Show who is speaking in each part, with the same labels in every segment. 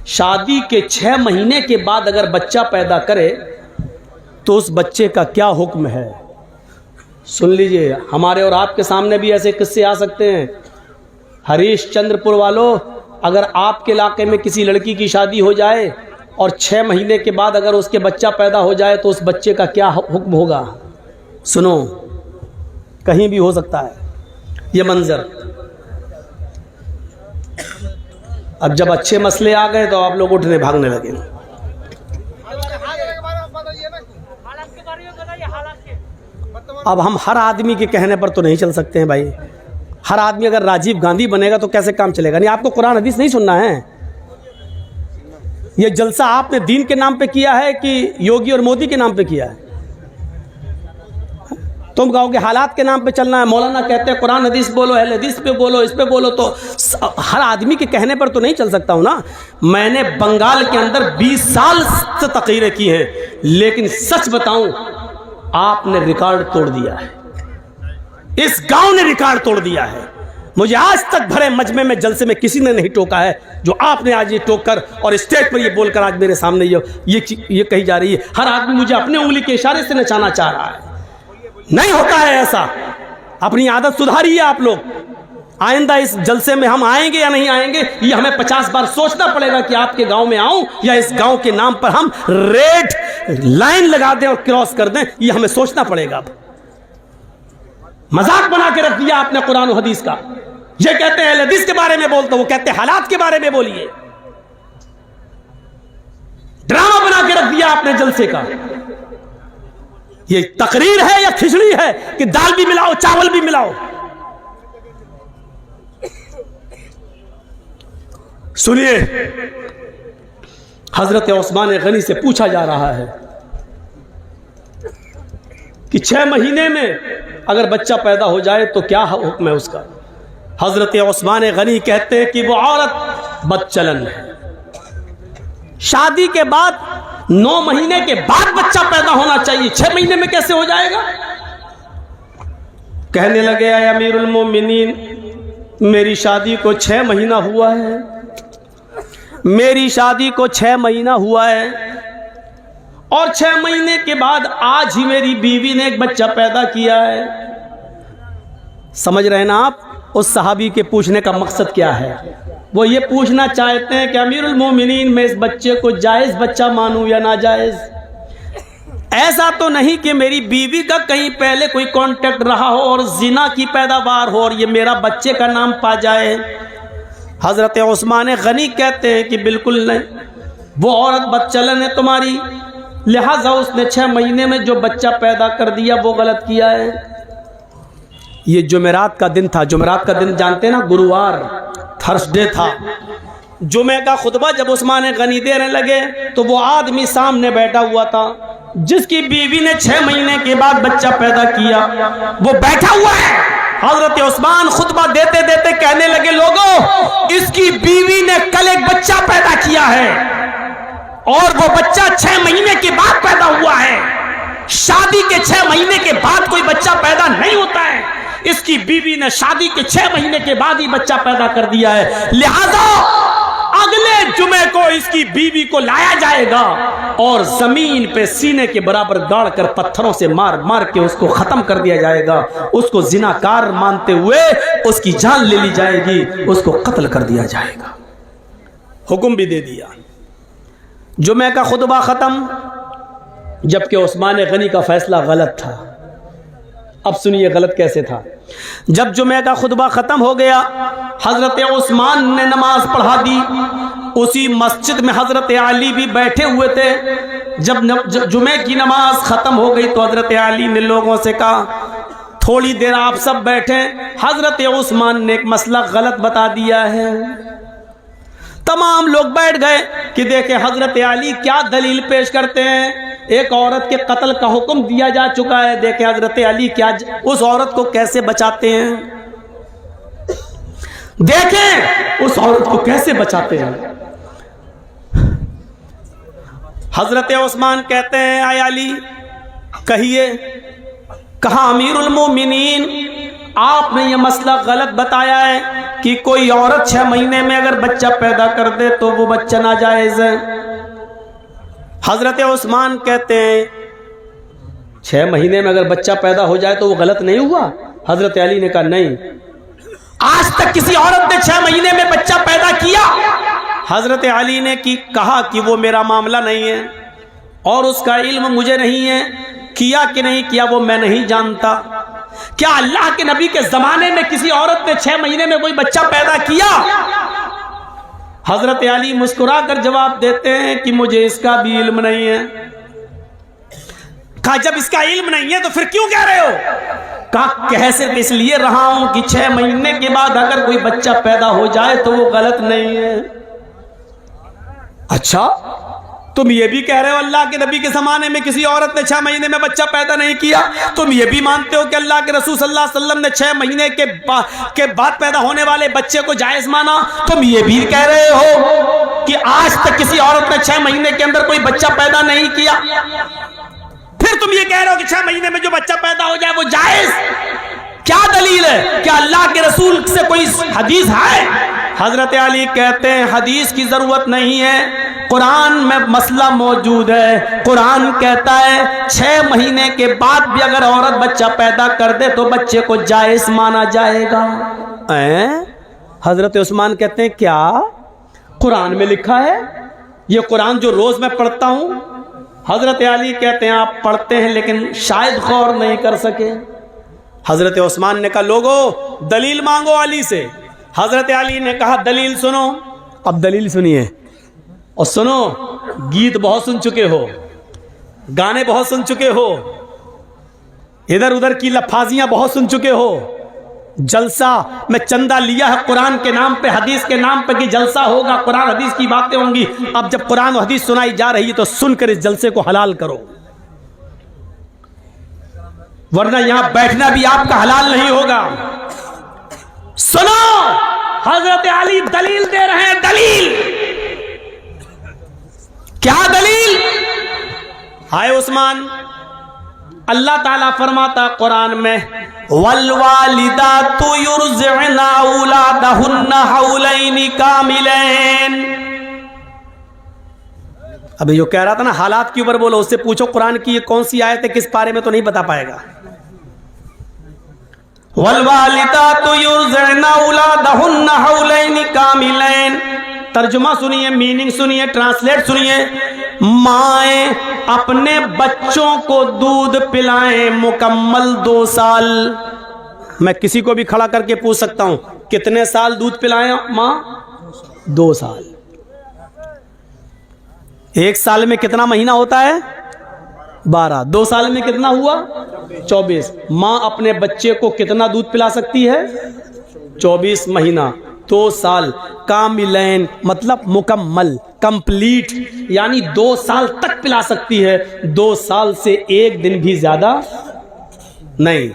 Speaker 1: शादी के 6 महीने के बाद अगर बच्चा पैदा करे तो उस बच्चे का क्या हुक्म है? सुन लीजिए, हमारे और आपके सामने भी ऐसे किस्से आ सकते हैं। हरीशचंद्रपुर वालों, अगर आपके इलाके में किसी लड़की की शादी हो जाए और 6 महीने के बाद अगर उसके बच्चा पैदा हो जाए तो उस बच्चे का क्या हुक्म होगा? सुनो, कहीं भी हो सकता है ये मंजर। अब जब अच्छे मसले आ गए तो आप लोग उठने भागने लगे। अब हम हर आदमी के कहने पर तो नहीं चल सकते हैं भाई। हर आदमी अगर राजीव गांधी बनेगा तो कैसे काम चलेगा? नहीं, आपको कुरान हदीस नहीं सुनना है। ये जलसा आपने दीन के नाम पे किया है कि योगी और मोदी के नाम पे किया है? तुम कहोगे हालात के नाम पे चलना है। मौलाना कहते हैं कुरान हदीस बोलो, अहले हदीस पे बोलो, इस पे बोलो, तो हर आदमी के कहने पर तो नहीं चल सकता हूं ना। मैंने बंगाल के अंदर 20 साल से तकरीरें की हैं, लेकिन सच बताऊं, आपने रिकॉर्ड तोड़ दिया है। इस गांव ने रिकॉर्ड तोड़ दिया है। मुझे आज तक भरे मजमे में जलसे में किसी ने नहीं टोका है जो आपने आज ये टोक कर और स्टेज पर ये बोलकर आज मेरे सामने ये कही जा रही है। हर आदमी मुझे अपने उंगली के इशारे से नचाना चाह रहा है। नहीं होता है ऐसा। अपनी आदत सुधारिए आप लोग। आइंदा इस जलसे में हम आएंगे या नहीं आएंगे, ये हमें 50 बार सोचना पड़ेगा कि आपके गांव में आऊं या इस गांव के नाम पर हम रेड लाइन लगा दें और क्रॉस कर दें, ये हमें सोचना पड़ेगा। मजाक बना के रख दिया आपने कुरान और हदीस का। ये कहते हैं हदीस के बारे में बोलते, वो कहते हैं हालात के बारे में बोलिए। ड्रामा बना के रख दिया आपने जलसे का। ये तकरीर है या खिचड़ी है कि दाल भी मिलाओ चावल भी मिलाओ? सुनिए, हजरत उस्मान गनी से पूछा जा रहा है कि 6 महीने में अगर बच्चा पैदा हो जाए तो क्या हुक्म है उसका? हजरत उस्मान गनी कहते हैं कि वो औरत बदचलन है। शादी के बाद 9 महीने के बाद बच्चा पैदा होना चाहिए, 6 महीने में कैसे हो जाएगा? कहने लगे, आय अमीरुल मोमिनीन, मेरी शादी को 6 महीना हुआ है, मेरी शादी को 6 महीना हुआ है और 6 महीने के बाद आज ही मेरी बीवी ने एक बच्चा पैदा किया है। समझ रहे हैं ना आप उस सहाबी के पूछने का मकसद क्या है? वो ये पूछना चाहते हैं कि अमीरुल मोमिनीन, मैं इस बच्चे को जायज़ बच्चा मानूं या नाजायज़? ऐसा तो नहीं कि मेरी बीवी का कहीं पहले कोई कांटेक्ट रहा हो और जिना की पैदावार हो और ये मेरा बच्चे का नाम पा जाए? हज़रत उस्मान गनी कहते हैं कि बिल्कुल नहीं, वो औरत बदचलन है तुम्हारी, लिहाजा उसने 6 महीने में जो बच्चा पैदा कर दिया वो गलत किया है। ये जुमेरात का दिन था। जुमेरात का दिन जानते हैं ना, गुरुवार, थर्सडे था। जुमे का खुतबा जब उस्मान गनी देने लगे तो वो आदमी सामने बैठा हुआ था जिसकी बीवी ने 6 महीने के बाद बच्चा पैदा किया, वो बैठा हुआ है। हजरत उस्मान खुतबा देते देते कहने लगे, लोगों, इसकी बीवी ने कल एक बच्चा पैदा किया है और वो बच्चा 6 महीने के बाद पैदा हुआ है। शादी के 6 महीने के बाद कोई बच्चा पैदा नहीं होता है। इसकी बीवी ने शादी के 6 महीने के बाद ही बच्चा पैदा कर दिया है। लिहाजा अगले जुमे को इसकी बीवी को लाया जाएगा और जमीन पे सीने के बराबर गाड़ कर पत्थरों से मार मार के उसको खत्म कर दिया जाएगा। उसको जिनाकार मानते हुए उसकी जान ले ली जाएगी, उसको कत्ल कर दिया जाएगा। हुक्म भी दे दिया। जुमे का खुतबा खत्म, जबकि उस्मान गनी का फैसला गलत था। अब सुनिए गलत कैसे था। जब जुमे का खुतबा खत्म हो गया, हजरत उस्मान ने नमाज पढ़ा दी। उसी मस्जिद में हजरत अली भी बैठे हुए थे। जब जुमे की नमाज खत्म हो गई तो हजरत अली ने लोगों से कहा, थोड़ी देर आप सब बैठे, हजरत उस्मान ने एक मसला गलत बता दिया है। तमाम लोग बैठ गए कि देखे हजरत अली क्या दलील पेश करते हैं। एक औरत के कत्ल का हुक्म दिया जा चुका है, देखे हजरत अली क्या उस औरत को कैसे बचाते हैं, देखें उस औरत को कैसे बचाते हैं। हजरत उस्मान कहते हैं, आय अली कहिए। कहा, अमीरुल मोमिनीन, आपने ये मसला गलत बताया है। कि कोई औरत 6 महीने में अगर बच्चा पैदा कर दे तो वो बच्चा नाजायज है। हजरत उस्मान कहते हैं 6 महीने में अगर बच्चा पैदा हो जाए तो वो गलत नहीं हुआ? हजरत अली ने कहा नहीं, आज तक किसी औरत ने 6 महीने में बच्चा पैदा किया? हजरत अली ने कहा कि वो मेरा मामला नहीं है और उसका इल्म मुझे नहीं है, किया कि नहीं किया वो मैं नहीं जानता। क्या अल्लाह के नबी के जमाने में किसी औरत ने 6 महीने में कोई बच्चा पैदा किया? हजरत अली मुस्कुरा कर जवाब देते हैं कि मुझे इसका भी इल्म नहीं है। कहा जब इसका इल्म नहीं है तो फिर क्यों कह रहे हो? कहा कह सिर्फ इसलिए रहा हूं कि 6 महीने के बाद अगर कोई बच्चा पैदा हो जाए तो वो गलत नहीं है। अच्छा, तुम ये भी कह रहे हो अल्लाह के नबी के जमाने में किसी औरत ने 6 महीने में बच्चा पैदा नहीं किया? तुम ये भी मानते हो कि अल्लाह के रसूल सल्लल्लाहु अलैहि वसल्लम ने 6 महीने के बाद पैदा होने वाले बच्चे को जायज माना? तुम ये भी कह रहे हो कि आज तक किसी औरत ने 6 महीने के अंदर कोई बच्चा पैदा नहीं किया? फिर तुम ये कह रहे हो कि 6 महीने में जो बच्चा पैदा हो जाए वो जायज? क्या दलील है? क्या अल्लाह के रसूल से कोई हदीस है? हजरत अली कहते हैं हदीस की जरूरत नहीं है, कुरान में मसला मौजूद है। कुरान कहता है 6 महीने के बाद भी अगर औरत बच्चा पैदा कर दे तो बच्चे को जायज माना जाएगा। हजरत उस्मान कहते हैं क्या कुरान में लिखा है? ये कुरान जो रोज मैं पढ़ता हूं। हजरत अली कहते हैं आप पढ़ते हैं लेकिन शायद गौर नहीं कर सके। हजरत उस्मान ने कहा लोगों दलील मांगो अली से। हजरत अली ने कहा दलील सुनो। अब दलील सुनिए और सुनो, गीत बहुत सुन चुके हो, गाने बहुत सुन चुके हो, इधर उधर की लफाजियां बहुत सुन चुके हो। जलसा में चंदा लिया है कुरान के नाम पे, हदीस के नाम पे कि जलसा होगा, कुरान हदीस की बातें होंगी। अब जब कुरान और हदीस सुनाई जा रही है तो सुनकर इस जलसे को हलाल करो, वरना यहां बैठना भी आपका हलाल नहीं होगा। सुनो, हजरत अली दलील दे रहे हैं। दलील क्या? दलील हाय उस्मान, अल्लाह ताला फरमाता कुरान में वल वालिदातु युरज़िअना औलादहुन्ना हौलैनि कामिलैन। अभी जो कह रहा था ना हालात के ऊपर बोलो, उससे पूछो कुरान की ये कौन सी आयत है, किस पारे में, तो नहीं बता पाएगा। वल वालिदातु युरज़िअना औलादहुन्ना हौलैनि कामिलैन। तर्जुमा सुनिए, मीनिंग सुनिए, ट्रांसलेट सुनिए। माएं अपने बच्चों को दूध पिलाएं मुकम्मल 2 साल। मैं किसी को भी खड़ा करके पूछ सकता हूं कितने साल दूध पिलाएं मां? 2 साल। 1 साल में कितना महीना होता है? 12। 2 साल में कितना हुआ? 24। मां अपने बच्चे को कितना दूध पिला सकती है? 24 महीना। 2 साल। कामिलैन मतलब मुकम्मल, कंप्लीट, यानी 2 साल तक पिला सकती है। 2 साल से 1 दिन भी ज्यादा नहीं।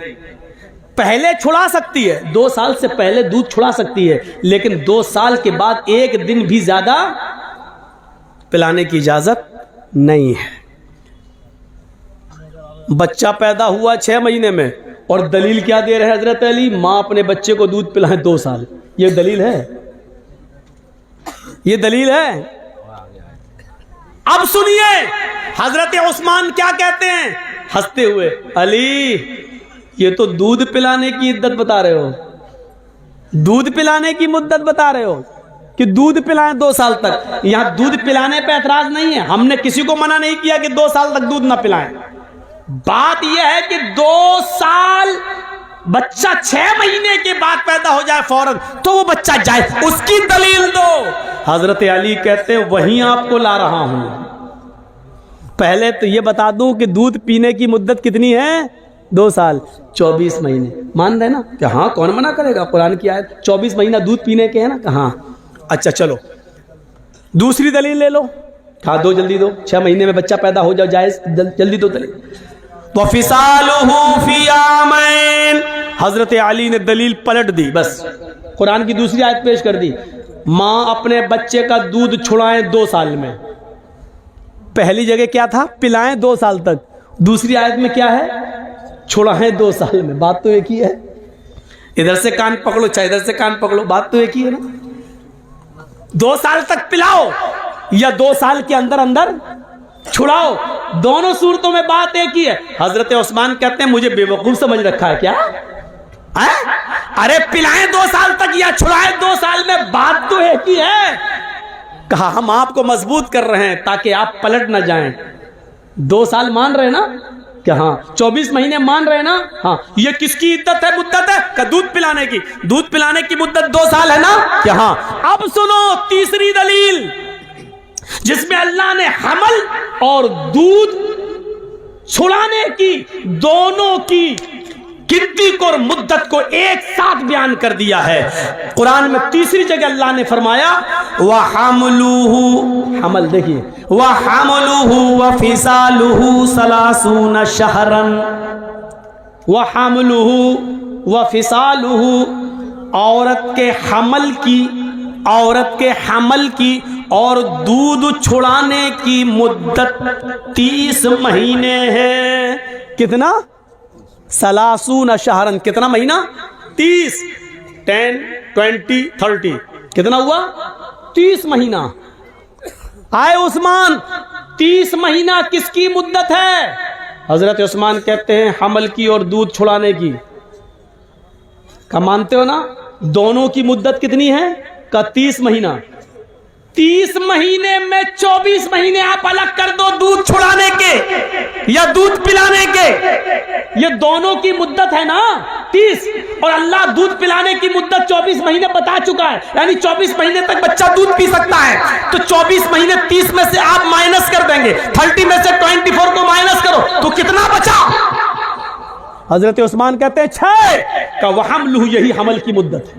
Speaker 1: पहले छुड़ा सकती है, 2 साल से पहले दूध छुड़ा सकती है, लेकिन 2 साल के बाद 1 दिन भी ज्यादा पिलाने की इजाजत नहीं है। बच्चा पैदा हुआ 6 महीने में और दलील क्या दे रहे हैं हजरत अली? मां अपने बच्चे को दूध पिलाए 2 साल। ये दलील है? ये दलील है? अब सुनिए हजरत उस्मान क्या कहते हैं हंसते हुए, अली ये तो दूध पिलाने की इद्दत बता रहे हो, दूध पिलाने की मुद्दत बता रहे हो कि दूध पिलाएं 2 साल तक। यहां दूध पिलाने पे एतराज नहीं है, हमने किसी को मना नहीं किया कि 2 साल तक दूध ना पिलाएं। बात यह है कि 2 साल बच्चा 6 महीने के बाद पैदा हो जाए फौरन तो वो बच्चा जाए, उसकी दलील दो। हजरत अली कहते हैं वहीं आपको ला रहा हूं। पहले तो ये बता दूं कि दूध पीने की मुद्दत कितनी है? 2 साल 24 महीने। मान रहे ना कि हाँ, कौन मना करेगा, कुरान की आयत 24 महीना दूध पीने के है ना। हाँ अच्छा चलो दूसरी दलील ले लो। हाँ दो, जल्दी दो। 6 महीने में बच्चा पैदा हो जाओ जायज, जल्दी दो दलील। वफिसालुहु फी आमैन। हजरत अली ने दलील पलट दी, बस कुरान की दूसरी आयत पेश कर दी। माँ अपने बच्चे का दूध छुड़ाएं 2 साल में। पहली जगह क्या था? पिलाएं 2 साल तक। दूसरी आयत में क्या है? छुड़ाएं 2 साल में। बात तो एक ही है। इधर से कान पकड़ो चाहे इधर से कान पकड़ो, बात तो एक ही है ना। 2 साल तक पिलाओ या 2 साल के अंदर अंदर छुड़ाओ, दोनों सूरतों में बात एक ही है। हजरत उस्मान कहते हैं मुझे बेवकूफ समझ रखा है क्या है? अरे पिलाएं 2 साल तक या छुड़ाएं 2 साल में, बात तो एक ही है। कहा हम आपको मजबूत कर रहे हैं ताकि आप पलट ना जाएं। 2 साल मान रहे ना क्या? हाँ। 24 महीने मान रहे ना? हाँ। ये किसकी इद्दत है, मुद्दत है? का दूध पिलाने की। दूध पिलाने की मुद्दत 2 साल है ना क्या? हाँ। अब सुनो तीसरी दलील जिसमें अल्लाह ने हमल और दूध छुड़ाने की दोनों की गिनती को और मुद्दत को एक साथ बयान कर दिया है। कुरान में तीसरी जगह अल्लाह ने फरमाया वह हमलुहु, हमल देखिए, वह हमलुहु व फिसालुहु सलासून शहरन, वह हमलुहु व फिसालुहु, औरत के हमल की और दूध छुड़ाने की मुद्दत 30 महीने है। कितना? सलासून शहरन, कितना महीना? 30, 10, 20, 30, कितना हुआ? 30 महीना। आए उस्मान, 30 महीना किसकी मुद्दत है? हजरत उस्मान कहते हैं हमल की और दूध छुड़ाने की। क्या मानते हो ना? दोनों की मुद्दत कितनी है? का 30 महीना। 30 महीने में 24 महीने आप अलग कर दो दूध छुड़ाने के या दूध पिलाने के, ये दोनों की मुद्दत है ना 30, और अल्लाह दूध पिलाने की मुद्दत 24 महीने बता चुका है, यानी 24 महीने तक बच्चा दूध पी सकता है। तो 24 महीने 30 में से आप माइनस कर देंगे, 30 में से 24 को माइनस करो तो कितना बचा? हजरत उस्मान कहते हैं 6 का वहमलुहु, यही हमल की मुद्दत है।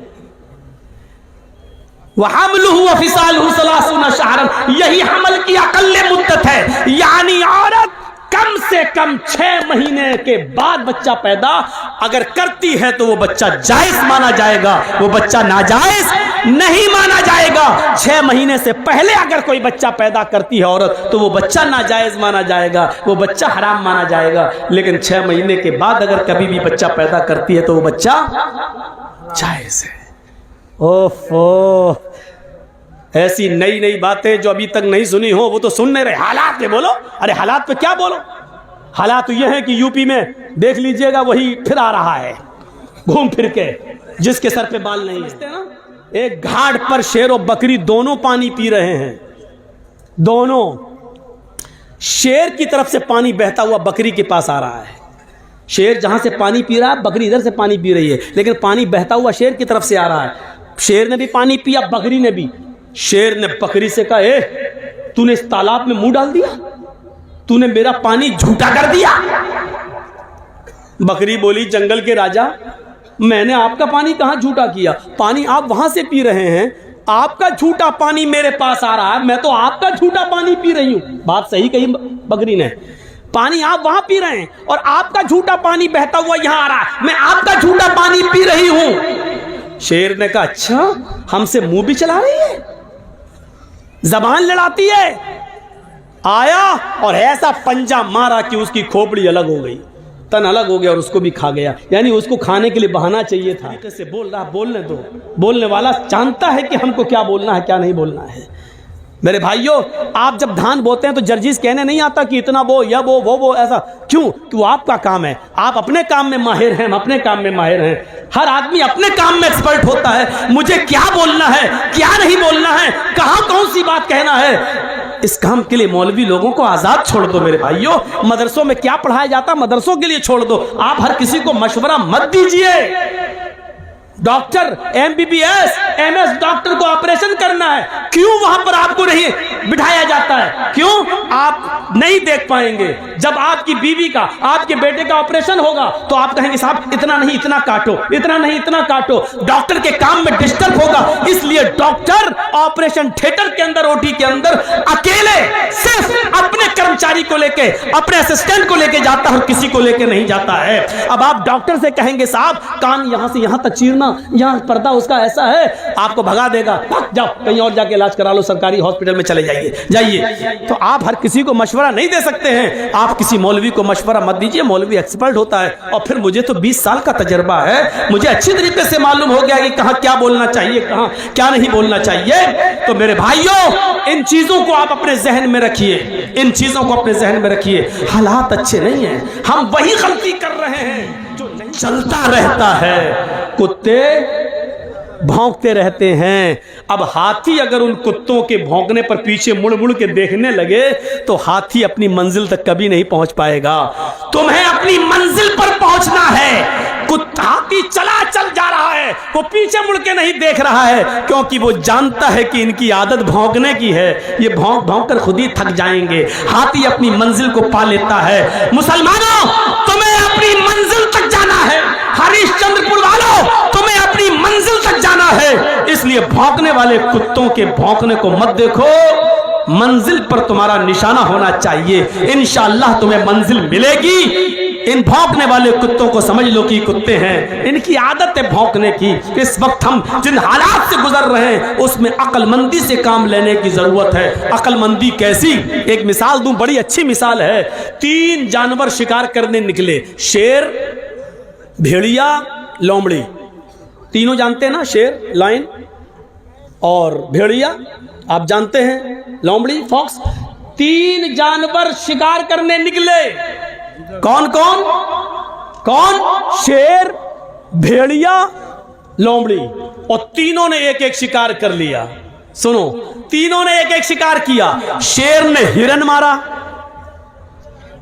Speaker 1: वहमलुहु व फिसालुहु सलासून शहरन, यही हमल की अकल्ले मुद्दत है, यानी औरत कम से कम 6 महीने के बाद बच्चा पैदा अगर करती है तो वो बच्चा जायज माना जाएगा, वो बच्चा नाजायज नहीं माना जाएगा। 6 महीने से पहले अगर कोई बच्चा पैदा करती है औरत तो वो बच्चा नाजायज माना जाएगा, वो बच्चा हराम माना जाएगा। लेकिन 6 महीने के बाद अगर कभी भी बच्चा पैदा करती है तो वो बच्चा जायज है। ओफो, ऐसी नई नई बातें जो अभी तक नहीं सुनी हो वो तो सुनने रहे। हालात पे बोलो, अरे हालात पे क्या बोलो? हालात तो यह है कि यूपी में देख लीजिएगा वही फिर आ रहा है घूम फिर के, जिसके सर पे बाल नहीं है। एक घाट पर शेर और बकरी दोनों पानी पी रहे हैं, दोनों। शेर की तरफ से पानी बहता हुआ बकरी के पास आ रहा है। शेर जहां से पानी पी रहा है बकरी इधर से पानी पी रही है, लेकिन पानी बहता हुआ शेर की तरफ से आ रहा है। शेर ने भी पानी पिया, बकरी ने भी। शेर ने बकरी से कहा, ए तूने इस तालाब में मुंह डाल दिया, तूने मेरा पानी झूठा कर दिया। बकरी बोली, जंगल के राजा, मैंने आपका पानी कहां झूठा किया? पानी आप वहां से पी रहे हैं, आपका झूठा पानी मेरे पास आ रहा है, मैं तो आपका झूठा पानी पी रही हूं। बात सही कही बकरी ने। पानी आप वहां पी रहे हैं और आपका झूठा पानी बहता हुआ यहां आ रहा है, मैं आपका झूठा पानी पी रही हूं। शेर ने कहा, अच्छा हमसे मुंह भी चला रही है, जबान लड़ाती है। आया और ऐसा पंजा मारा कि उसकी खोपड़ी अलग हो गई, तन अलग हो गया और उसको भी खा गया। यानी उसको खाने के लिए बहाना चाहिए था। से बोल रहा, बोलने दो, बोलने वाला जानता है कि हमको क्या बोलना है क्या नहीं बोलना है। मेरे भाइयों, आप जब धान बोते हैं तो जर्जीज कहने नहीं आता कि इतना बो या वो ऐसा। क्यों? कि वो आपका काम है, आप अपने काम में माहिर हैं, हम अपने काम में माहिर हैं। हर आदमी अपने काम में एक्सपर्ट होता है। मुझे क्या बोलना है, क्या नहीं बोलना है, कहां कौन सी बात कहना है, इस काम के लिए मौलवी लोगों को आजाद छोड़ दो। मेरे भाइयों, मदरसों में क्या पढ़ाया जाता, मदरसों के लिए छोड़ दो। आप हर किसी को मशवरा मत दीजिए। डॉक्टर MBBS MS डॉक्टर को ऑपरेशन करना है, क्यों वहां पर आपको नहीं बिठाया जाता है? क्यों? आप नहीं देख पाएंगे। जब आपकी बीवी का, आपके बेटे का ऑपरेशन होगा तो आप कहेंगे साहब इतना नहीं इतना काटो, इतना नहीं इतना काटो। डॉक्टर के काम में डिस्टर्ब होगा, इसलिए डॉक्टर ऑपरेशन थिएटर के अंदर, OT के अंदर अकेले सिर्फ अपने कर्मचारी को लेके, अपने असिस्टेंट को लेके जाता है और किसी को लेके नहीं जाता है। अब आप डॉक्टर से कहेंगे साहब कान यहां से यहां तक चीरना, यहाँ पर्दा उसका ऐसा है, आपको भगा देगा, जाओ कहीं और जाके इलाज करा लो, सरकारी हॉस्पिटल में चले जाइए। जाइए जाइए। तो आप हर किसी को मशवरा नहीं दे सकते हैं, आप किसी मौलवी को मशवरा मत दीजिए, मौलवी एक्सपर्ट होता है। और फिर मुझे तो 20 साल का तजर्बा है, मुझे अच्छी तरीके से मालूम हो गया कि कहाँ क्या बोलना चाहिए, कहाँ क्या नहीं बोलना चाहिए। तो मेरे भाइयों, इन चीजों को आप अपने जहन में रखिए, इन चीजों को अपने जहन में रखिए। हालात अच्छे नहीं हैं, हम वही गलती कर रहे हैं जो चलता रहता है। कुत्ते भौंकते रहते हैं। अब हाथी अगर उन कुत्तों के भौंकने पर पीछे मुड़ मुड़ के देखने लगे तो हाथी अपनी मंजिल तक कभी नहीं पहुंच पाएगा। तुम्हें अपनी मंजिल पर पहुंचना है। हाथी चला चल जा रहा है, वो पीछे मुड़ के नहीं देख रहा है, क्योंकि वो जानता है कि इनकी आदत भौंकने की है, ये भौंक भौंक कर खुद ही थक जाएंगे। हाथी अपनी मंजिल को पा लेता है। मुसलमानों, तुम्हें अपनी मंजिल तक जाना है। हरिश्चंद्रपुर वालों, तुम्हें अपनी मंजिल तक जाना है। इसलिए भौंकने वाले कुत्तों के भौंकने को मत देखो, मंजिल पर तुम्हारा निशाना होना चाहिए। इंशाअल्लाह तुम्हें मंजिल मिलेगी। इन भौंकने वाले कुत्तों को समझ लो कि कुत्ते हैं, इनकी आदत है भौंकने की। इस वक्त हम जिन हालात से गुजर रहे हैं उसमें अक्लमंदी से काम लेने की जरूरत है। अक्लमंदी कैसी? एक मिसाल दूं, बड़ी अच्छी मिसाल है। 3 जानवर शिकार करने निकले, शेर, भेड़िया, लोमड़ी। तीनों जानते हैं ना, शेर, लायन और भेड़िया, आप जानते हैं, लोमड़ी, फॉक्स। 3 जानवर शिकार करने निकले। कौन कौन? कौन? शेर, भेड़िया, लोमड़ी। और तीनों ने एक एक शिकार कर लिया। सुनो, तीनों ने एक एक शिकार किया। शेर ने हिरन मारा,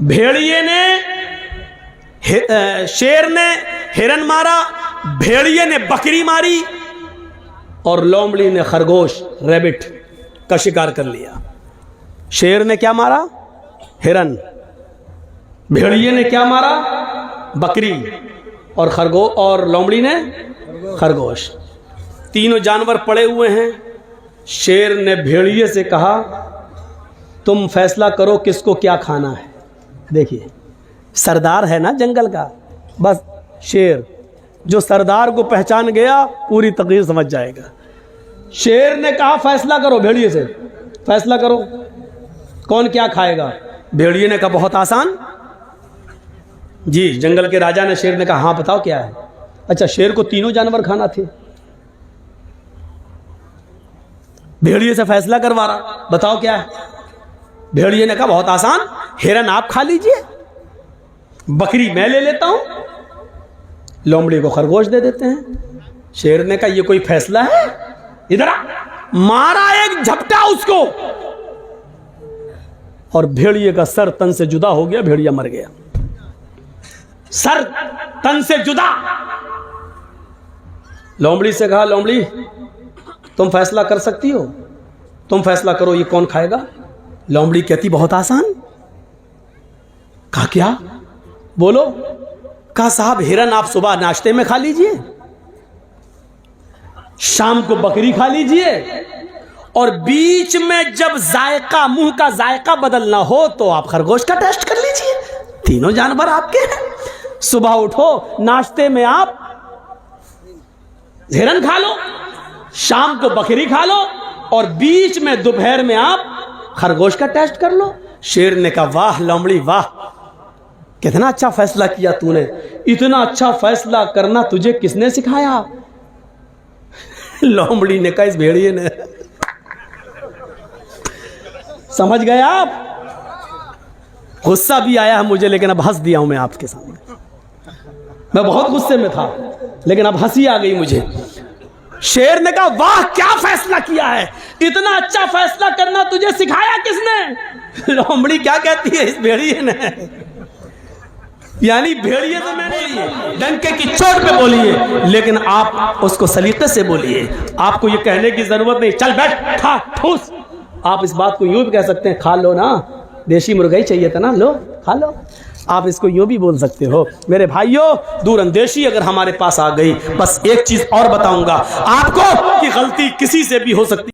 Speaker 1: भेड़िए ने शेर ने हिरन मारा, भेड़िए ने बकरी मारी और लोमड़ी ने खरगोश, रैबिट का शिकार कर लिया। शेर ने क्या मारा? हिरन। भेड़िए ने क्या मारा? बकरी। और खरगोश और लोमड़ी ने खरगोश। तीनों जानवर पड़े हुए हैं। शेर ने भेड़िए से कहा, तुम फैसला करो किसको क्या खाना है। देखिए, सरदार है ना जंगल का। बस शेर जो सरदार को पहचान गया पूरी तकदीर समझ जाएगा। शेर ने कहा, फैसला करो भेड़िए से, फैसला करो कौन क्या खाएगा। भेड़िए ने कहा, बहुत आसान जी। जंगल के राजा ने शेर ने कहा, हाँ बताओ क्या है। अच्छा, शेर को तीनों जानवर खाना थे। भेड़िए से फैसला करवा रहा, बताओ क्या है। भेड़िए ने कहा, बहुत आसान, हिरन आप खा लीजिए, बकरी मैं ले लेता हूं, लोमड़ी को खरगोश दे देते हैं। शेर ने कहा, ये कोई फैसला है? इधर आ। मारा एक झपटा उसको और भेड़िए का सर तन से जुदा हो गया, भेड़िया मर गया। सर तन से जुदा। लोमड़ी से कहा, लोमड़ी तुम फैसला कर सकती हो, तुम फैसला करो ये कौन खाएगा। लोमड़ी कहती, बहुत आसान। कहा क्या? बोलो। कहा, साहब हिरन आप सुबह नाश्ते में खा लीजिए, शाम को बकरी खा लीजिए, और बीच में जब जायका, मुंह का जायका बदलना हो तो आप खरगोश का टेस्ट कर लीजिए। तीनों जानवर आपके हैं। सुबह उठो, नाश्ते में आप हिरन खा लो, शाम को बकरी खा लो, और बीच में दोपहर में आप खरगोश का टेस्ट कर लो। शेर ने कहा, वाह लोमड़ी वाह, कितना अच्छा फैसला किया तूने। इतना अच्छा फैसला करना तुझे किसने सिखाया? लोमड़ी ने कहा, इस भेड़िए ने। समझ गए आप? गुस्सा भी आया है मुझे, लेकिन अब हंस दिया हूं मैं आपके सामने। मैं बहुत गुस्से में था, लेकिन अब हंसी आ गई मुझे। शेर ने कहा, वाह क्या फैसला किया है, इतना अच्छा फैसला करना तुझे सिखाया किसने? लोमड़ी क्या कहती है, इस भेड़िए ने। यानी भेड़िए तो मैंने लिए डंके की चोट पे बोली है, लेकिन आप उसको सलीके से बोलिए। आपको ये कहने की जरूरत नहीं, चल बैठ खा ठूस। आप इस बात को यूं भी कह सकते हैं, खा लो ना, देशी मुर्गा ही चाहिए था ना, लो खा लो। आप इसको यूं भी बोल सकते हो। मेरे भाइयों, दूरअंदेशी अगर हमारे पास आ गई, बस एक चीज और बताऊंगा आपको कि गलती किसी से भी हो सकती